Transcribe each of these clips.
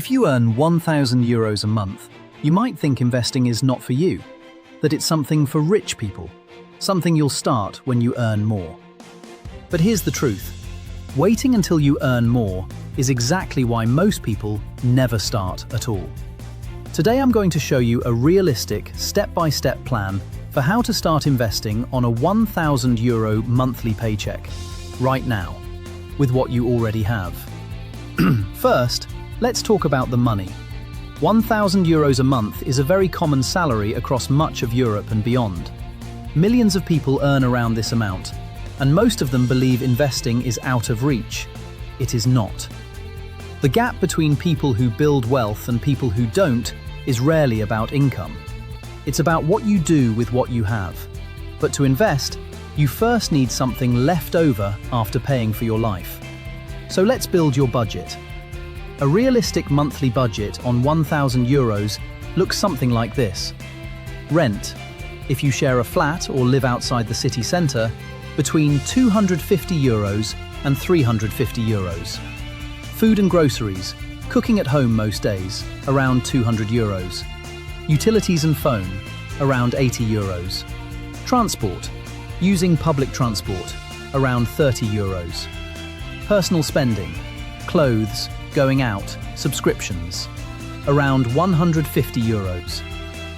If you earn €1,000 a month, you might think investing is not for you, that it's something for rich people, something you'll start when you earn more. But here's the truth. Waiting until you earn more is exactly why most people never start at all. Today I'm going to show you a realistic, step-by-step plan for how to start investing on a €1,000 monthly paycheck, right now, with what you already have. First, let's talk about the money. €1,000 a month is a very common salary across much of Europe and beyond. Millions of people earn around this amount, and most of them believe investing is out of reach. It is not. The gap between people who build wealth and people who don't is rarely about income. It's about what you do with what you have. But to invest, you first need something left over after paying for your life. So let's build your budget. A realistic monthly budget on €1,000 looks something like this. Rent, if you share a flat or live outside the city centre, between €250 and €350. Food and groceries, cooking at home most days, around €200. Utilities and phone, around €80. Transport, using public transport, around €30. Personal spending, clothes, going out, subscriptions, around €150.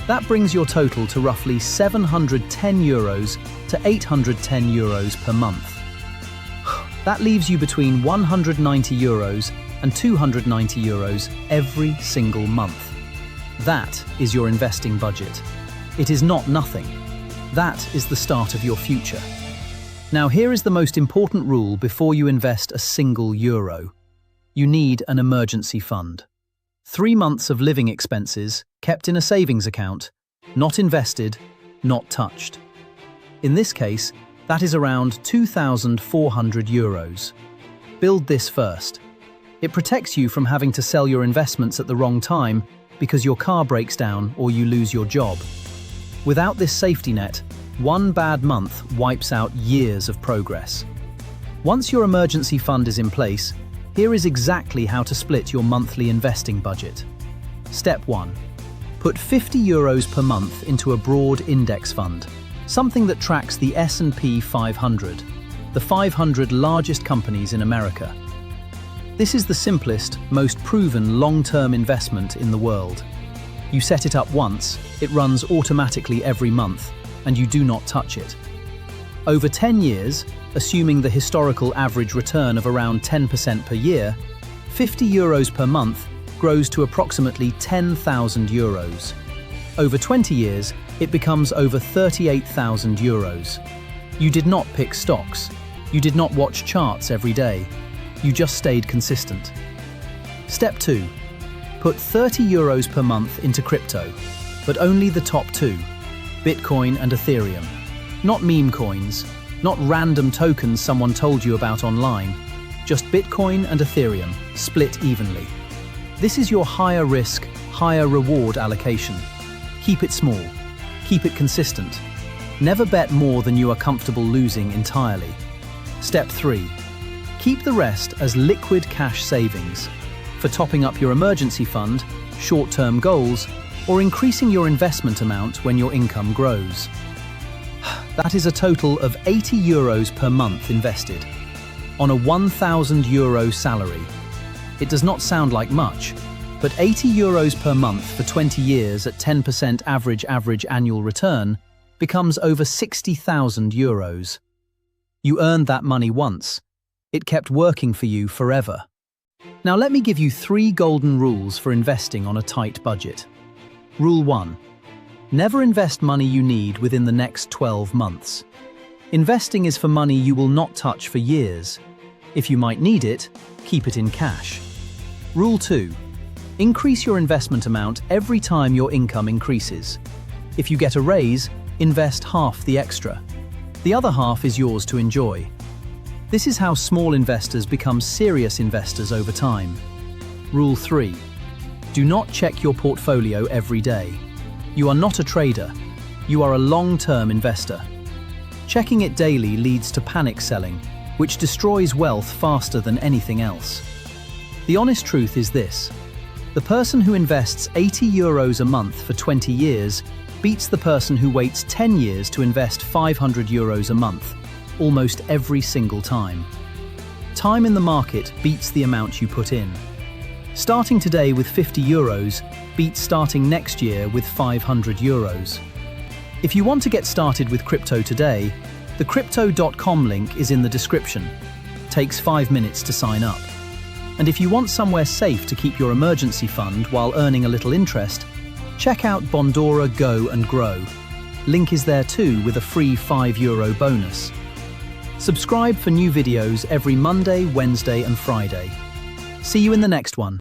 That brings your total to roughly €710 to €810 per month. That leaves you between €190 and €290 every single month. That is your investing budget. It is not nothing. That is the start of your future. Now here is the most important rule before you invest a single euro. You need an emergency fund. 3 months of living expenses kept in a savings account, not invested, not touched. In this case, that is around €2,400. Build this first. It protects you from having to sell your investments at the wrong time because your car breaks down or you lose your job. Without this safety net, one bad month wipes out years of progress. Once your emergency fund is in place, here is exactly how to split your monthly investing budget. Step 1. Put €50 per month into a broad index fund, something that tracks the S&P 500, the 500 largest companies in America. This is the simplest, most proven long-term investment in the world. You set it up once, it runs automatically every month, and you do not touch it. Over 10 years, assuming the historical average return of around 10% per year, €50 per month grows to approximately €10,000. Over 20 years, it becomes over €38,000. You did not pick stocks. You did not watch charts every day. You just stayed consistent. Step 2. Put €30 per month into crypto, but only the top two, Bitcoin and Ethereum. Not meme coins, not random tokens someone told you about online, just Bitcoin and Ethereum, split evenly. This is your higher risk, higher reward allocation. Keep it small. Keep it consistent. Never bet more than you are comfortable losing entirely. Step 3. Keep the rest as liquid cash savings for topping up your emergency fund, short-term goals, or increasing your investment amount when your income grows. That is a total of €80 per month invested on a €1,000 salary. It does not sound like much, but €80 per month for 20 years at 10% average annual return becomes over €60,000. You earned that money once. It kept working for you forever. Now let me give you 3 golden rules for investing on a tight budget. Rule 1. Never invest money you need within the next 12 months. Investing is for money you will not touch for years. If you might need it, keep it in cash. Rule 2. Increase your investment amount every time your income increases. If you get a raise, invest half the extra. The other half is yours to enjoy. This is how small investors become serious investors over time. Rule 3. Do not check your portfolio every day. You are not a trader. You are a long-term investor. Checking it daily leads to panic selling, which destroys wealth faster than anything else. The honest truth is this: The person who invests €80 a month for 20 years beats the person who waits 10 years to invest €500 a month, almost every single time. Time in the market beats the amount you put in. Starting today with €50 beats starting next year with €500. If you want to get started with crypto today, the crypto.com link is in the description. Takes 5 minutes to sign up. And if you want somewhere safe to keep your emergency fund while earning a little interest, check out Bondora Go and Grow. Link is there too with a free €5 bonus. Subscribe for new videos every Monday, Wednesday and Friday. See you in the next one.